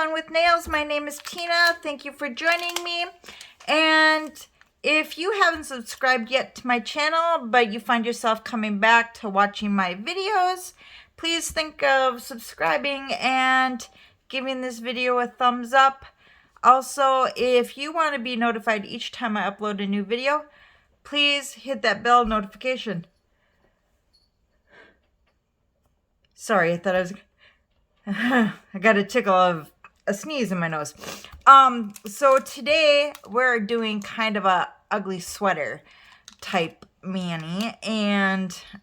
Fun with Nails. My name is Tina. Thank you for joining me. And if you haven't subscribed yet to my channel, but you find yourself coming back to watching my videos, please think of subscribing and giving this video a thumbs up. Also, if you want to be notified each time I upload a new video, please hit that bell notification. Sorry, I thought I was... I got a tickle of a sneeze in my nose. So today we're doing kind of a ugly sweater type mani,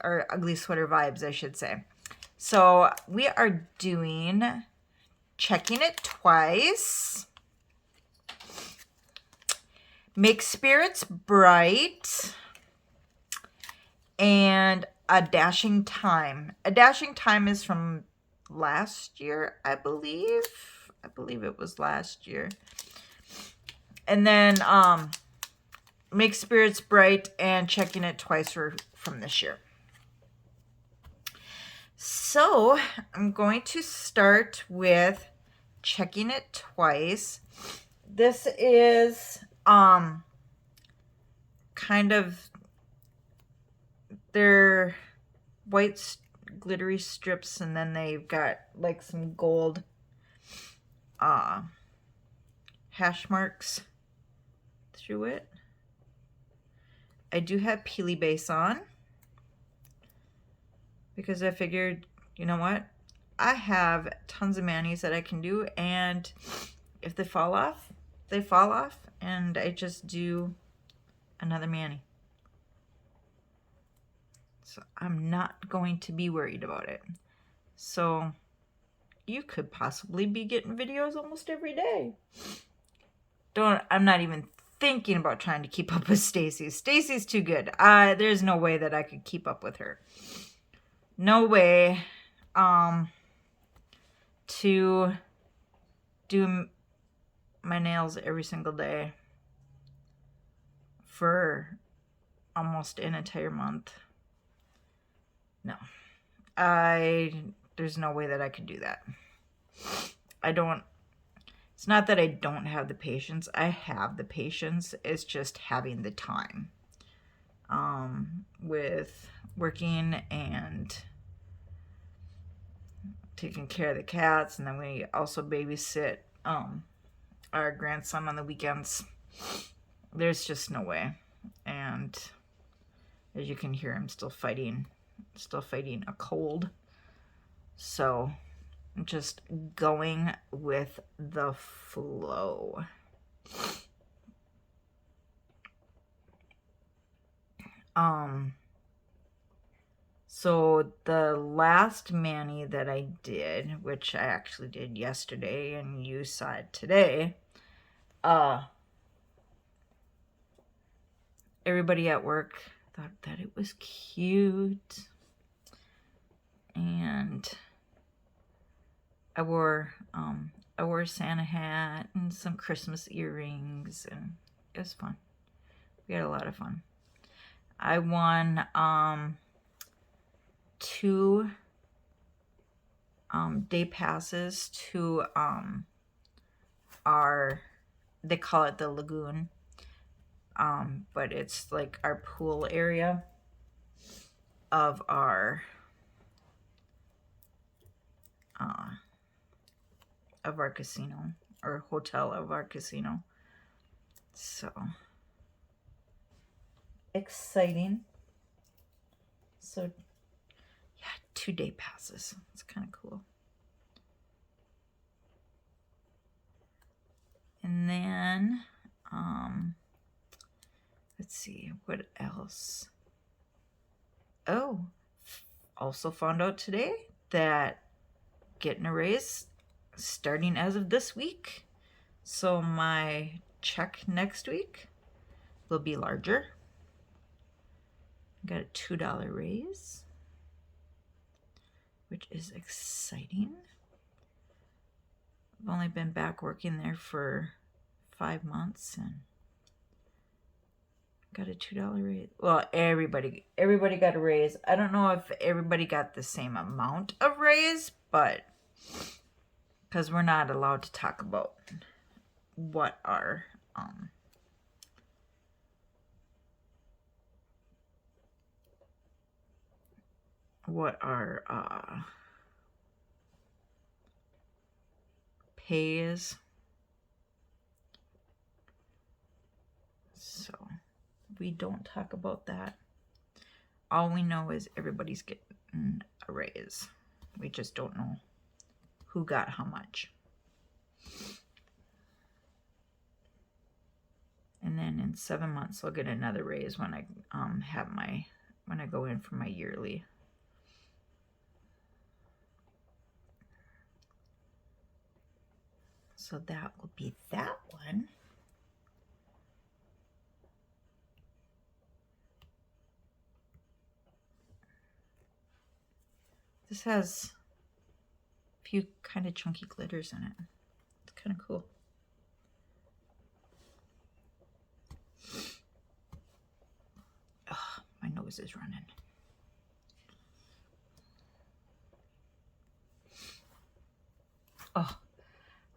or ugly sweater vibes, I should say. So we are doing Checking It Twice, Make Spirits Bright, and A Dashing Time. A Dashing Time is from last year, I believe it was last year. And then Make Spirits Bright and Checking It Twice were from this year. So I'm going to start with Checking It Twice. This is kind of their white glittery strips, and then they've got like some gold hash marks through it. I do have Peely Base on because I figured, you know what, I have tons of manis that I can do, and if they fall off, they fall off, and I just do another mani. So I'm not going to be worried about it. So you could possibly be getting videos almost every day. I'm not even thinking about trying to keep up with Stacy. Stacy's too good. There's no way that I could keep up with her. No way to do my nails every single day for almost an entire month. No, there's no way that I could do that. It's not that I don't have the patience. I have the patience. It's just having the time. With working and taking care of the cats, and then we also babysit our grandson on the weekends. There's just no way. And as you can hear, I'm still fighting a cold. So I'm just going with the flow. So the last mani that I did, which I actually did yesterday and you saw it today, everybody at work thought that it was cute, and I wore a Santa hat and some Christmas earrings, and it was fun. We had a lot of fun. I won 2 day passes to they call it the lagoon, but it's like our pool area of our casino, or hotel of our casino. So exciting. So yeah, 2 day passes. It's kind of cool. And then let's see, what else? Oh, also found out today that getting a raise starting as of this week. So my check next week will be larger. Got a $2 raise, which is exciting. I've only been back working there for 5 months and got a $2 raise. Well, everybody got a raise. I don't know if everybody got the same amount of raise, but because we're not allowed to talk about what our pay is. So we don't talk about that. All we know is everybody's getting a raise. We just don't know who got how much. And then in 7 months, I'll get another raise when I when I go in for my yearly. So that will be that one. This has a few kind of chunky glitters in it. It's kind of cool. Oh, my nose is running. Oh,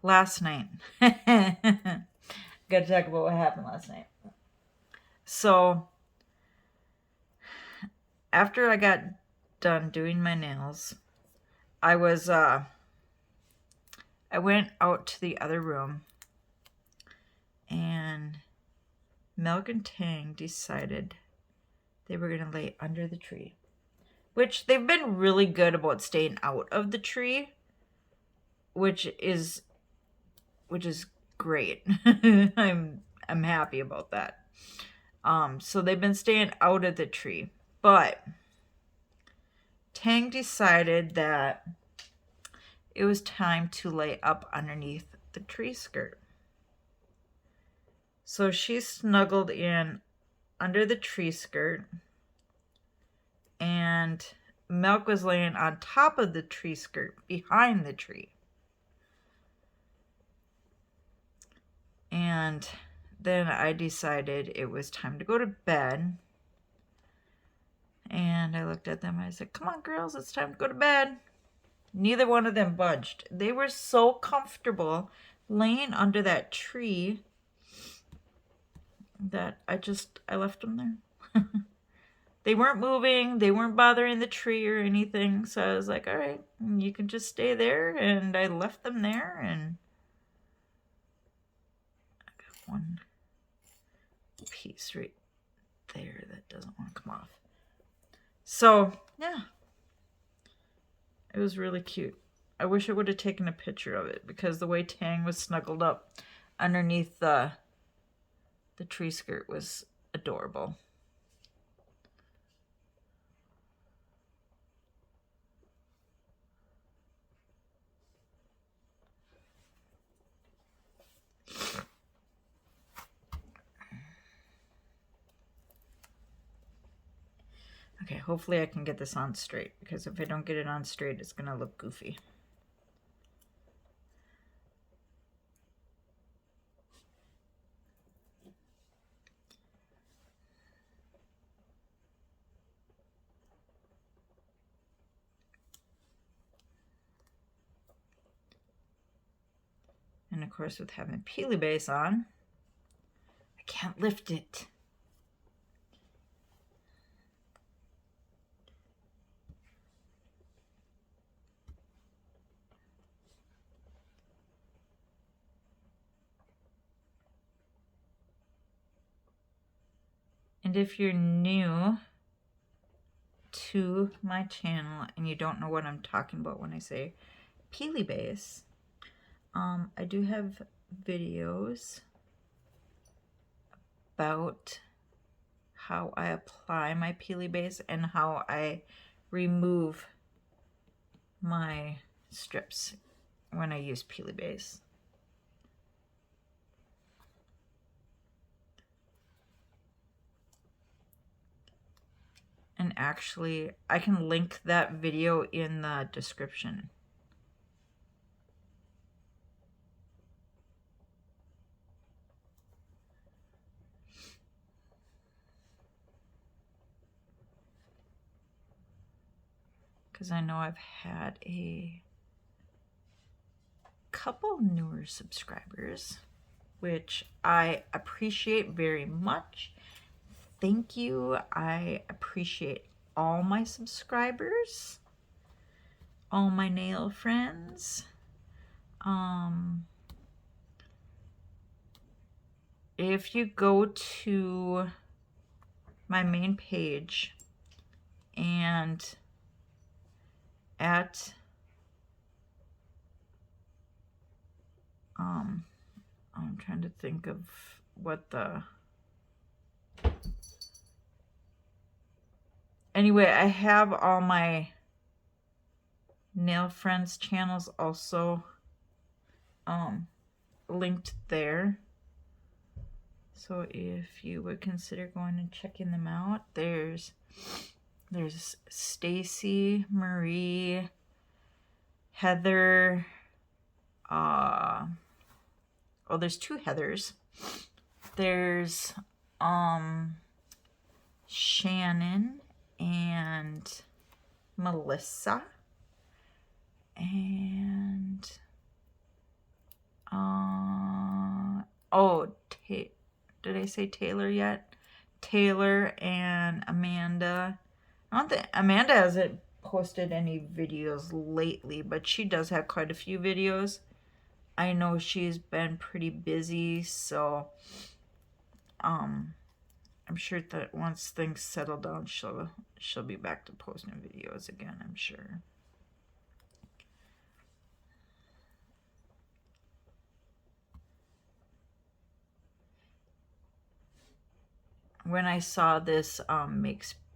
last night. Gotta talk about what happened last night. So, after I got done doing my nails, I went out to the other room, and Milk and Tang decided they were going to lay under the tree, which they've been really good about staying out of the tree, which is great. I'm happy about that. So they've been staying out of the tree, but Tang decided that it was time to lay up underneath the tree skirt. So she snuggled in under the tree skirt, and Milk was laying on top of the tree skirt behind the tree. And then I decided it was time to go to bed. And I looked at them and I said, "Come on, girls, it's time to go to bed." Neither one of them budged. They were so comfortable laying under that tree that I left them there. They weren't moving. They weren't bothering the tree or anything. So I was like, all right, you can just stay there. And I left them there. And I got one piece right there that doesn't want to come off. So, yeah. It was really cute. I wish I would have taken a picture of it, because the way Tang was snuggled up underneath the tree skirt was adorable. Okay, hopefully I can get this on straight, because if I don't get it on straight, it's going to look goofy. And of course, with having Peely Base on, I can't lift it. And if you're new to my channel and you don't know what I'm talking about when I say Peely Base, I do have videos about how I apply my Peely Base and how I remove my strips when I use Peely Base. And actually, I can link that video in the description. Because I know I've had a couple newer subscribers, which I appreciate very much. Thank you. I appreciate all my subscribers, all my nail friends. If you go to my main page and at I'm trying to think of what the anyway, I have all my nail friends channels also linked there. So if you would consider going and checking them out, there's Stacy, Marie, Heather, oh, there's two Heathers. There's Shannon and Melissa, and did I say Taylor yet? Taylor and Amanda. I don't think Amanda hasn't posted any videos lately, but she does have quite a few videos. I know she's been pretty busy, so I'm sure that once things settle down, she'll be back to posting videos again, I'm sure. When I saw this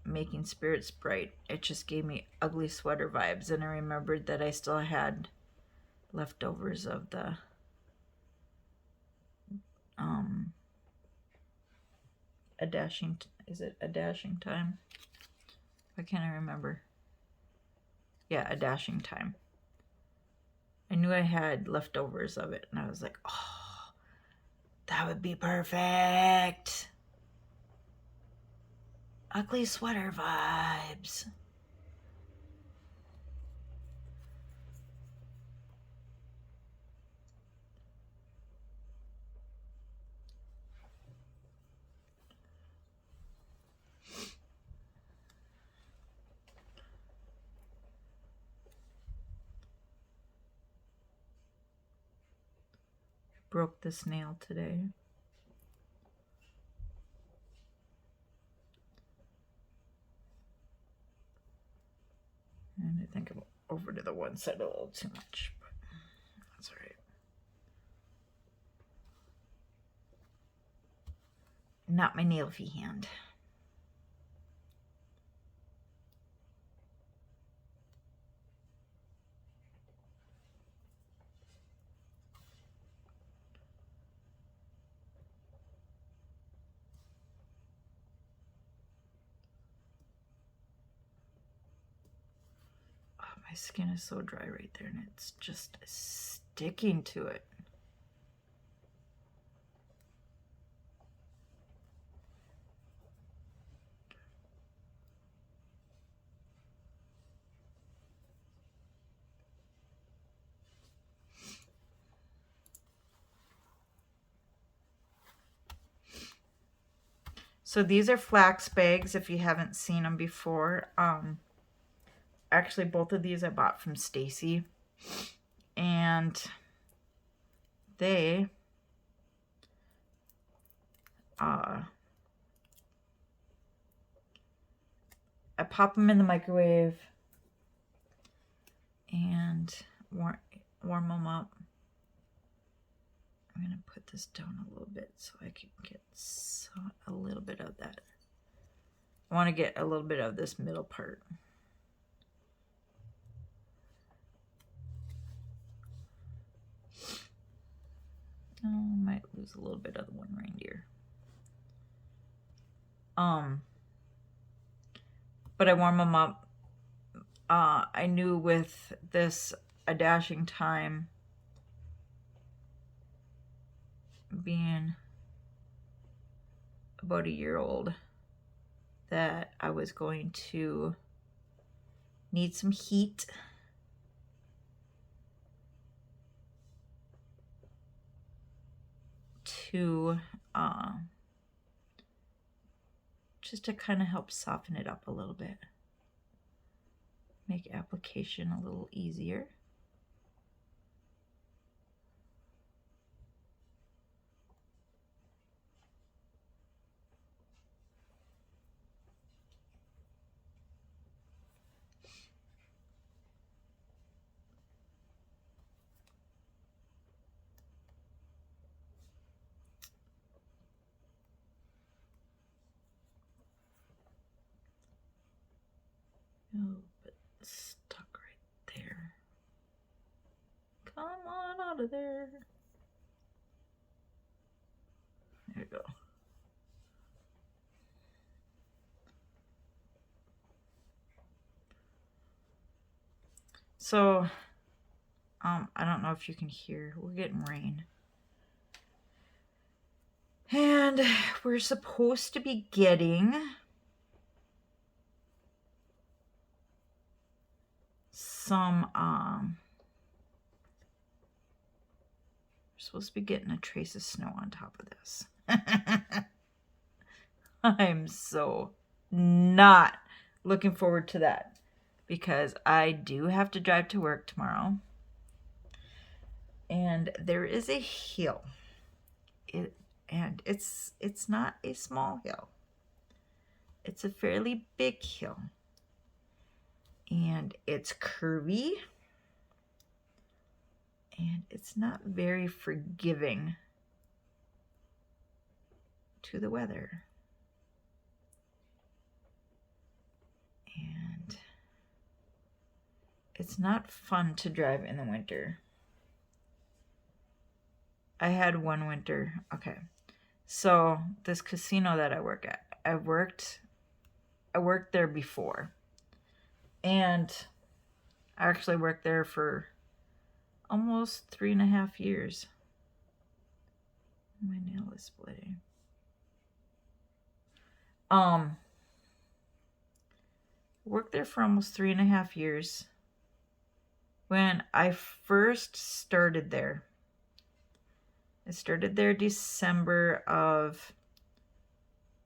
Making Spirits Bright, it just gave me ugly sweater vibes, and I remembered that I still had leftovers of the is it A Dashing Time? Why can't I remember? Yeah, A Dashing Time. I knew I had leftovers of it, and I was like, oh, that would be perfect. Ugly sweater vibes. Broke this nail today. And I think I'm over to the one side a little too much, but that's all right. Not my nail-fee hand. My skin is so dry right there, and it's just sticking to it. So these are flax bags if you haven't seen them before. Actually, both of these I bought from Stacy, and they I pop them in the microwave and warm them up. I'm gonna put this down a little bit so I can get a little bit of that. I want to get a little bit of this middle part. Oh, I might lose a little bit of the one reindeer. But I warm them up. I knew with this A Dashing Time being about a year old that I was going to need some heat. to just to kind of help soften it up a little bit. Make application a little easier. Oh, but it's stuck right there. Come on out of there. There you go. So, I don't know if you can hear. We're getting rain. And we're supposed to be getting some, we're supposed to be getting a trace of snow on top of this. I'm so not looking forward to that because I do have to drive to work tomorrow. And there is a hill. It's not a small hill. It's a fairly big hill. And it's curvy. And it's not very forgiving to the weather. And it's not fun to drive in the winter. I had one winter. Okay. So this casino that I work at, I worked there before. And I actually worked there for almost 3.5 years. My nail is splitting. Worked there for almost 3.5 years. When I first started there, I started there December of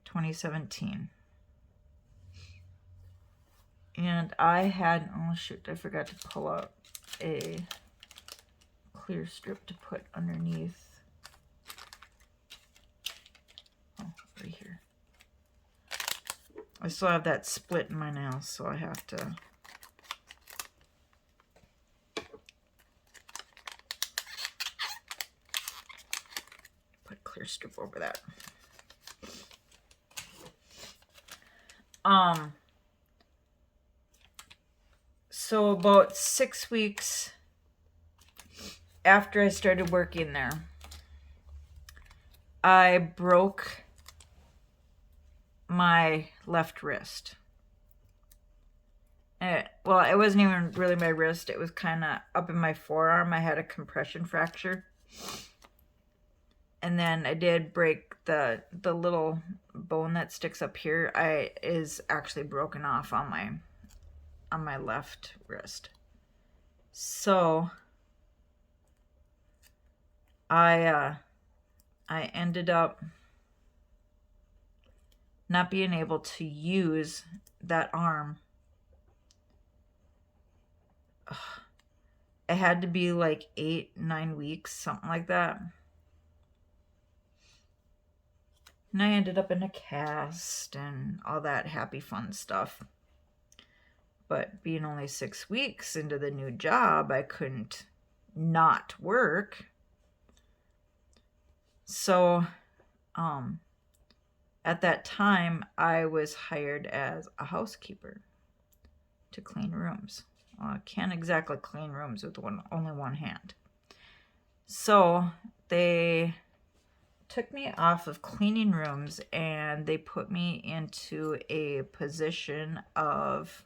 2017. And I had, oh shoot, I forgot to pull out a clear strip to put underneath. Oh, right here. I still have that split in my nail, so I have to put clear strip over that. So about 6 weeks after I started working there, I broke my left wrist. Well, it wasn't even really my wrist. It was kind of up in my forearm. I had a compression fracture. And then I did break the little bone that sticks up here. Is actually broken off on my left wrist. So I ended up not being able to use that arm. It had to be like 8-9 weeks, something like that. And I ended up in a cast and all that happy fun stuff. But being only 6 weeks into the new job, I couldn't not work. So, at that time, I was hired as a housekeeper to clean rooms. I can't exactly clean rooms with only one hand. So they took me off of cleaning rooms and they put me into a position of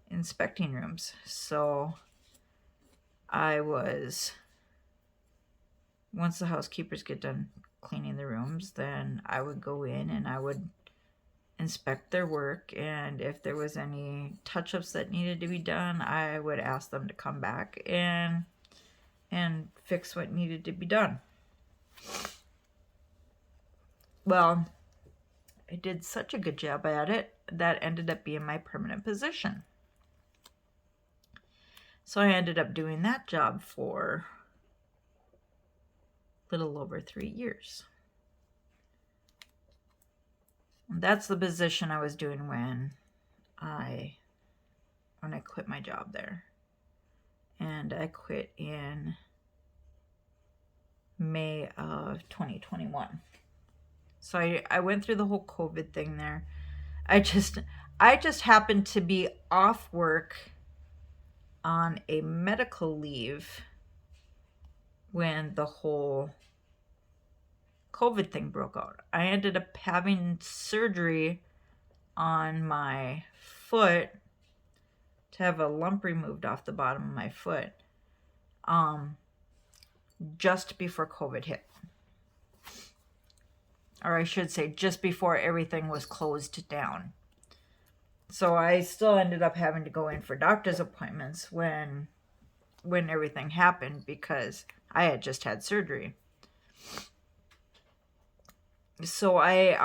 inspecting rooms. So once the housekeepers get done cleaning the rooms, then I would go in and I would inspect their work, and if there was any touch-ups that needed to be done, I would ask them to come back and fix what needed to be done. Well, I did such a good job at it that ended up being my permanent position. So I ended up doing that job for a little over 3 years. And that's the position I was doing when I quit my job there. And I quit in May of 2021. So I went through the whole COVID thing there. I just happened to be off work on a medical leave when the whole COVID thing broke out. I ended up having surgery on my foot to have a lump removed off the bottom of my foot just before COVID hit. Or I should say just before everything was closed down. So I still ended up having to go in for doctor's appointments when everything happened because I had just had surgery. So I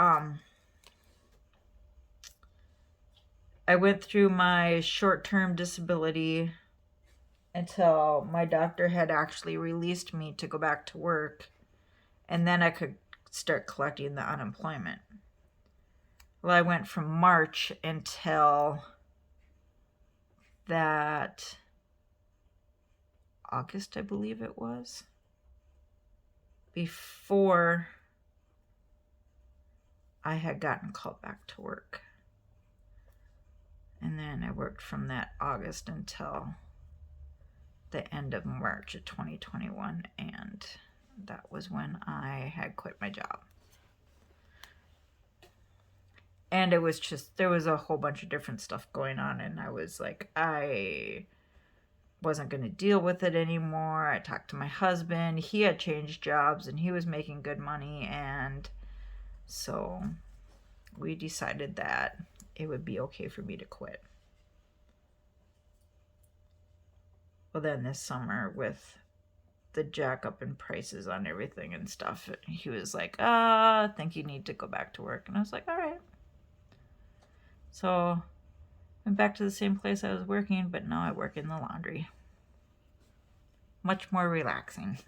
went through my short-term disability until my doctor had actually released me to go back to work, and then I could start collecting the unemployment. Well, I went from March until that August, I believe it was, before I had gotten called back to work. And then I worked from that August until the end of March of 2021, and that was when I had quit my job. And it was just, there was a whole bunch of different stuff going on, and I was like, I wasn't going to deal with it anymore. I talked to my husband. He had changed jobs, and he was making good money, and so we decided that it would be okay for me to quit. Well, then this summer, with the jack up in prices on everything and stuff, he was like, I think you need to go back to work. And I was like, all right. So I went back to the same place I was working, but now I work in the laundry. Much more relaxing.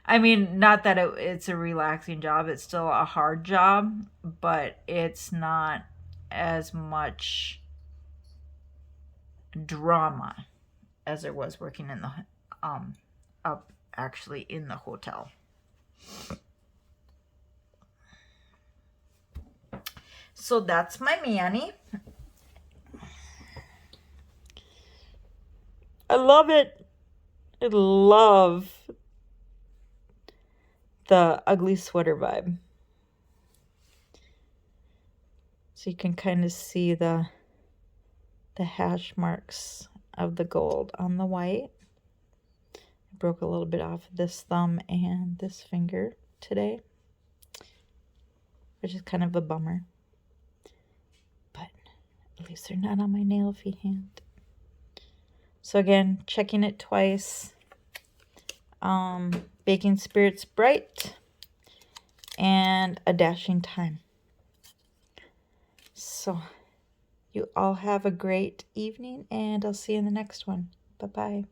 I mean, not that it's a relaxing job. It's still a hard job, but it's not as much drama as there was working in the up actually in the hotel. So that's my Manny. I love it. I love the ugly sweater vibe. So you can kind of see the hash marks of the gold on the white. I broke a little bit off of this thumb and this finger today, which is kind of a bummer. But at least they're not on my nail-free hand. So again, checking it twice. Baking Spirits Bright and A Dashing Time. So you all have a great evening, and I'll see you in the next one. Bye-bye.